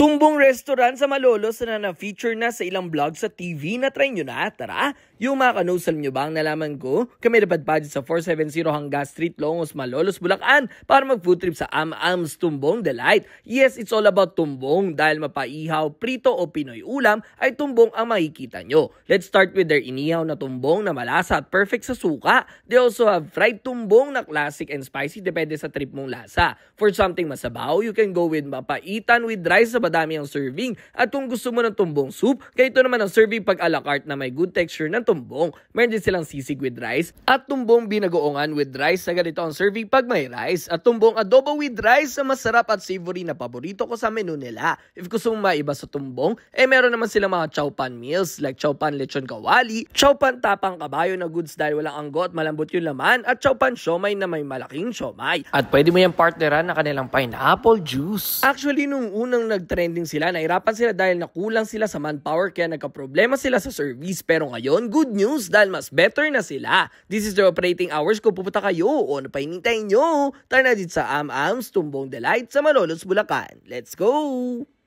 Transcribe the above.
Tumbong restaurant sa Malolos na na-feature na sa ilang vlog sa TV. Na-try nyo na, tara! Yung mga kanusal nyo ba ang nalaman ko? Kami napadpad sa 470 Hangga Street, Longos, Malolos, Bulacan para mag-food trip sa Am-Ams Tumbong Delight. Yes, it's all about tumbong dahil mapaihaw, prito o Pinoy ulam ay tumbong ang makikita nyo. Let's start with their inihaw na tumbong na malasa at perfect sa suka. They also have fried tumbong na classic and spicy, depende sa trip mong lasa. For something masabaw, you can go with mapaitan with rice sa madami ang serving. At kung gusto mo ng tumbong soup, ganito naman ang serving pag a la carte na may good texture ng tumbong. Meron din silang sisig with rice at tumbong binagoongan with rice na ganito ang serving pag may rice. At tumbong adobo with rice na masarap at savory na paborito ko sa menu nila. If gusto mong maiba sa tumbong, meron naman silang mga chowpan meals like chowpan lechon kawali, chowpan tapang kabayo na goods dahil walang anggo at malambot yung laman, at chowpan siomay na may malaking siomay. At pwede mo yung partneran na kanilang pineapple juice. Actually, nung unang nag-trending sila, nahirapan sila dahil nakulang sila sa manpower kaya nagka-problema sila sa service. Pero ngayon, good news dahil mas better na sila. This is the operating hours kung pupunta kayo o ano pa hinintay nyo. Tara na dito sa Am-Ams Tumbong Delight sa Malolos, Bulacan. Let's go!